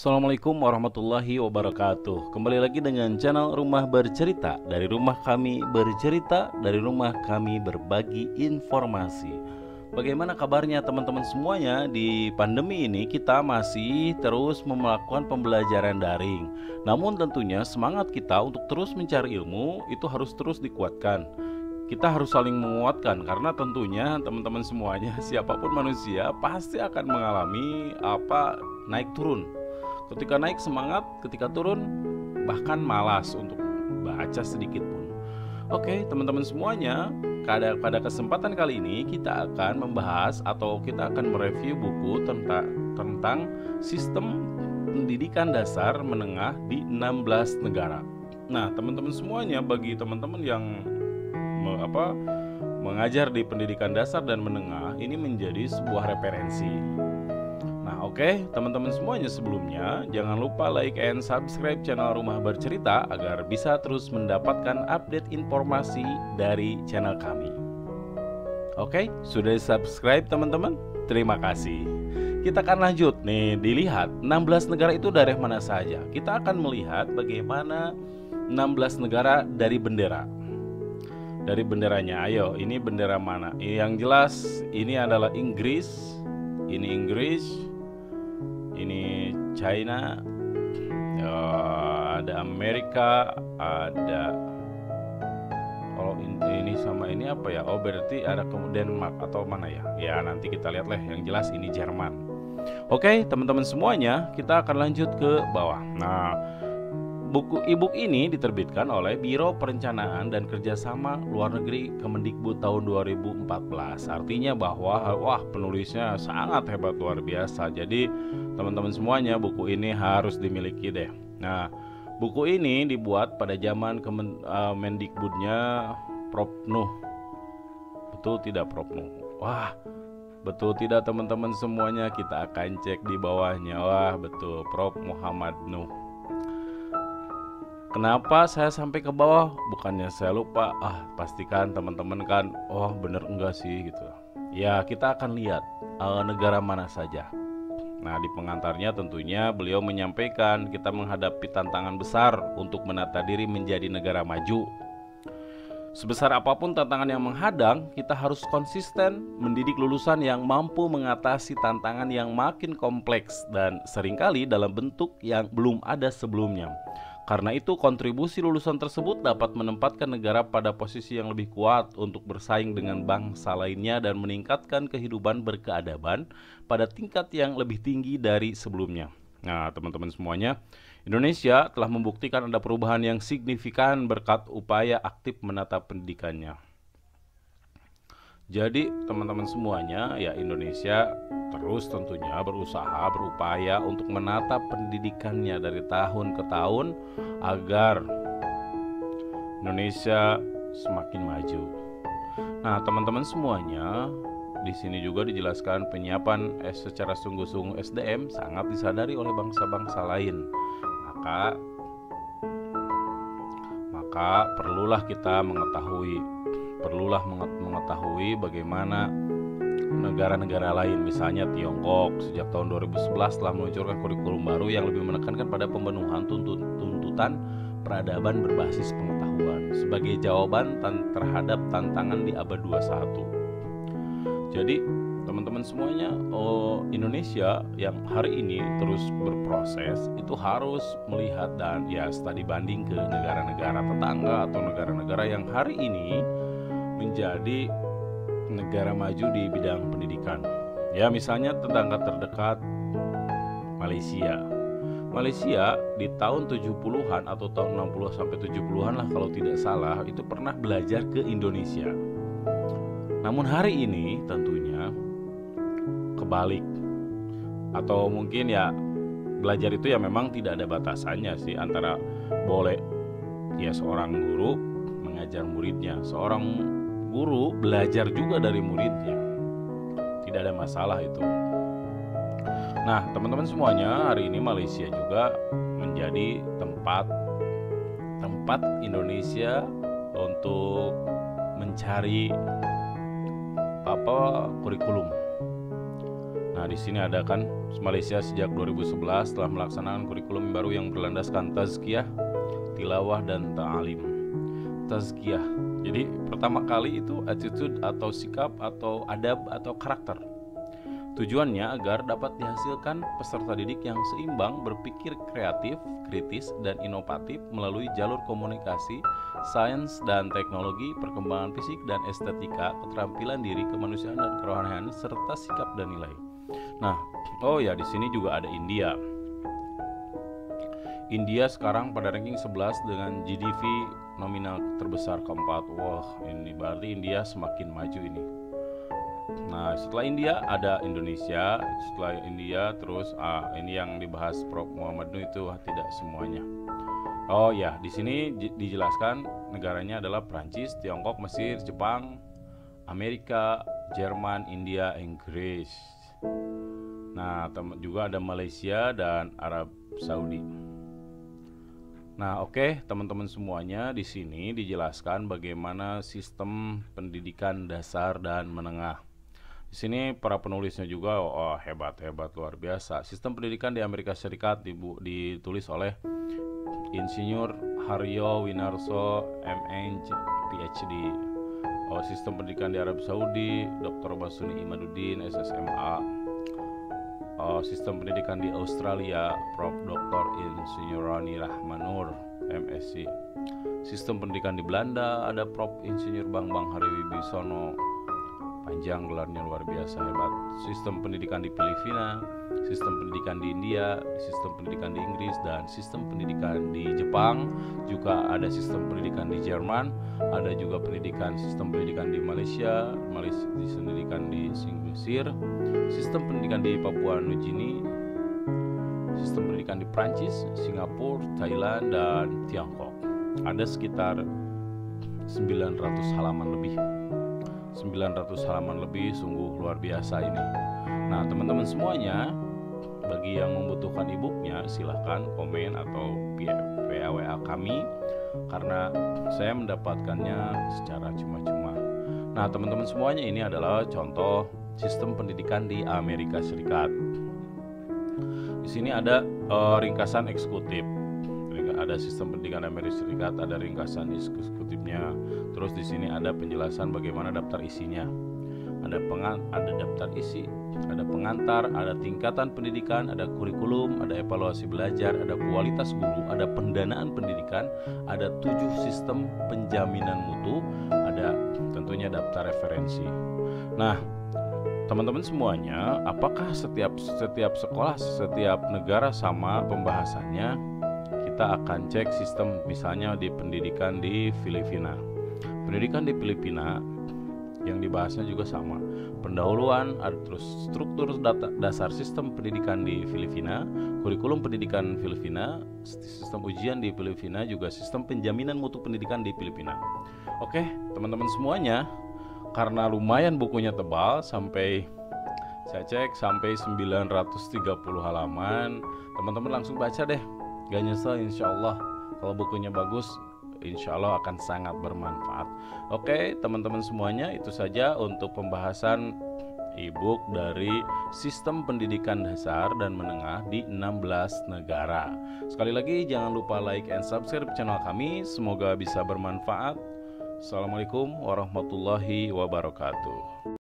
Assalamualaikum warahmatullahi wabarakatuh. Kembali lagi dengan channel Rumah Bercerita. Dari rumah kami bercerita, dari rumah kami berbagi informasi. Bagaimana kabarnya teman-teman semuanya? Di pandemi ini kita masih terus melakukan pembelajaran daring. Namun tentunya semangat kita untuk terus mencari ilmu itu harus terus dikuatkan. Kita harus saling menguatkan karena tentunya teman-teman semuanya siapapun manusia pasti akan mengalami naik turun. Ketika naik semangat, ketika turun bahkan malas untuk baca sedikit pun. Oke, teman-teman semuanya, pada kesempatan kali ini kita akan membahas atau kita akan mereview buku tentang sistem pendidikan dasar menengah di 16 negara. Nah, teman-teman semuanya, bagi teman-teman yang mengajar di pendidikan dasar dan menengah, ini menjadi sebuah referensi. Oke, teman-teman semuanya, sebelumnya jangan lupa like and subscribe channel Rumah Bercerita agar bisa terus mendapatkan update informasi dari channel kami. Oke, sudah subscribe teman-teman? Terima kasih. Kita akan lanjut nih, dilihat 16 negara itu dari mana saja. Kita akan melihat bagaimana 16 negara dari bendera. Dari benderanya, ayo, ini bendera mana? Yang jelas ini adalah Inggris, ini China, ada Amerika, ada kalau ini sama ini apa ya? Oh, berarti ada Denmark atau mana ya? Ya, nanti kita lihat lah. Yang jelas ini Jerman. Oke, teman-teman semuanya, kita akan lanjut ke bawah. Nah, buku e-book ini diterbitkan oleh Biro Perencanaan dan Kerjasama Luar Negeri Kemendikbud tahun 2014. Artinya bahwa penulisnya sangat hebat, luar biasa. Jadi teman-teman semuanya, buku ini harus dimiliki deh. Nah, buku ini dibuat pada zaman Mendikbudnya Prof Nuh. Betul tidak Prof Nuh? Wah, betul tidak teman-teman semuanya? Kita akan cek di bawahnya. Wah, betul, Prof Muhammad Nuh. Kenapa saya sampai ke bawah? Bukannya saya lupa, pastikan teman-teman kan, bener enggak sih gitu. Ya, kita akan lihat negara mana saja. Nah, di pengantarnya tentunya beliau menyampaikan kita menghadapi tantangan besar untuk menata diri menjadi negara maju. Sebesar apapun tantangan yang menghadang, kita harus konsisten mendidik lulusan yang mampu mengatasi tantangan yang makin kompleks dan seringkali dalam bentuk yang belum ada sebelumnya. Karena itu, kontribusi lulusan tersebut dapat menempatkan negara pada posisi yang lebih kuat untuk bersaing dengan bangsa lainnya dan meningkatkan kehidupan berkeadaban pada tingkat yang lebih tinggi dari sebelumnya. Nah, teman-teman semuanya, Indonesia telah membuktikan ada perubahan yang signifikan berkat upaya aktif menata pendidikannya. Jadi, teman-teman semuanya, ya, Indonesia terus tentunya berusaha, berupaya untuk menata pendidikannya dari tahun ke tahun agar Indonesia semakin maju. Nah, teman-teman semuanya, di sini juga dijelaskan penyiapan secara sungguh-sungguh SDM sangat disadari oleh bangsa-bangsa lain. Maka perlulah kita mengetahui bagaimana negara-negara lain, misalnya Tiongkok sejak tahun 2011 telah meluncurkan kurikulum baru yang lebih menekankan pada pemenuhan tuntutan peradaban berbasis pengetahuan sebagai jawaban terhadap tantangan di abad 21. Jadi teman-teman semuanya, Indonesia yang hari ini terus berproses itu harus melihat dan studi banding ke negara-negara tetangga atau negara-negara yang hari ini menjadi negara maju di bidang pendidikan. Ya, misalnya tetangga terdekat Malaysia. Malaysia di tahun 70-an atau tahun 60 sampai 70-an lah kalau tidak salah, itu pernah belajar ke Indonesia. Namun hari ini tentunya kebalik. Atau mungkin ya belajar itu ya memang tidak ada batasannya sih, antara boleh ya seorang guru mengajar muridnya, seorang guru belajar juga dari muridnya. Tidak ada masalah itu. Nah, teman-teman semuanya, hari ini Malaysia juga menjadi tempat Indonesia untuk mencari kurikulum. Nah, di sini ada kan Malaysia sejak 2011 telah melaksanakan kurikulum baru yang berlandaskan tazkiyah, tilawah dan ta'alim. Tazkiyah. Jadi pertama kali itu attitude atau sikap atau adab atau karakter. Tujuannya agar dapat dihasilkan peserta didik yang seimbang, berpikir kreatif, kritis, dan inovatif melalui jalur komunikasi, sains dan teknologi, perkembangan fisik dan estetika, keterampilan diri, kemanusiaan dan kerohanian, serta sikap dan nilai. Nah, di sini juga ada India. India sekarang pada ranking 11 dengan GDP nominal terbesar keempat. Wah, ini berarti India semakin maju ini. Nah, setelah India ada Indonesia, setelah India terus ini yang dibahas Prof Muhammad Nuh itu tidak semuanya. Di sini dijelaskan negaranya adalah Prancis, Tiongkok, Mesir, Jepang, Amerika, Jerman, India, Inggris. Nah, juga ada Malaysia dan Arab Saudi. Nah, teman-teman semuanya, di sini dijelaskan bagaimana sistem pendidikan dasar dan menengah. Di sini para penulisnya juga hebat luar biasa. Sistem pendidikan di Amerika Serikat ditulis oleh Insinyur Haryo Winarso MN PhD. Sistem pendidikan di Arab Saudi Dr. Basuni Imaduddin SSMA. Sistem pendidikan di Australia Prof. Dr. Insinyur Rani Rahmanur MSc. Sistem pendidikan di Belanda ada Prof. Insinyur Bambang Hariwibisono. Panjang gelarnya, luar biasa hebat. Sistem pendidikan di Filipina, sistem pendidikan di India, sistem pendidikan di Inggris, dan sistem pendidikan di Jepang. Juga ada sistem pendidikan di Jerman, ada juga sistem pendidikan di Malaysia, sistem pendidikan di Mesir, sistem pendidikan di Papua Nugini, sistem pendidikan di Prancis, Singapura, Thailand, dan Tiongkok. Ada sekitar 900 halaman lebih. 900 halaman lebih, sungguh luar biasa ini. Nah, teman-teman semuanya, bagi yang membutuhkan e-booknya silahkan komen atau WA kami, karena saya mendapatkannya secara cuma-cuma. Nah, teman-teman semuanya, ini adalah contoh sistem pendidikan di Amerika Serikat. Di sini ada ringkasan eksekutif. Ada sistem pendidikan Amerika Serikat, ada ringkasan eksekutifnya. Terus di sini ada penjelasan bagaimana daftar isinya. Ada daftar isi, ada pengantar, ada tingkatan pendidikan, ada kurikulum, ada evaluasi belajar, ada kualitas guru, ada pendanaan pendidikan, ada 7 sistem penjaminan mutu, ada tentunya daftar referensi. Nah, teman-teman semuanya, apakah setiap sekolah, setiap negara sama pembahasannya? Kita akan cek sistem misalnya di pendidikan di Filipina. Pendidikan di Filipina yang dibahasnya juga sama. Pendahuluan, terus struktur dasar sistem pendidikan di Filipina, kurikulum pendidikan Filipina, sistem ujian di Filipina, juga sistem penjaminan mutu pendidikan di Filipina. Oke, teman-teman semuanya, karena lumayan bukunya tebal, saya cek sampai 930 halaman. Teman-teman langsung baca deh. Gak nyesel, insya Allah. Kalau bukunya bagus, insya Allah akan sangat bermanfaat. Oke, teman-teman semuanya, itu saja untuk pembahasan e-book dari sistem pendidikan dasar dan menengah di 16 negara. Sekali lagi, jangan lupa like and subscribe channel kami. Semoga bisa bermanfaat. Assalamualaikum warahmatullahi wabarakatuh.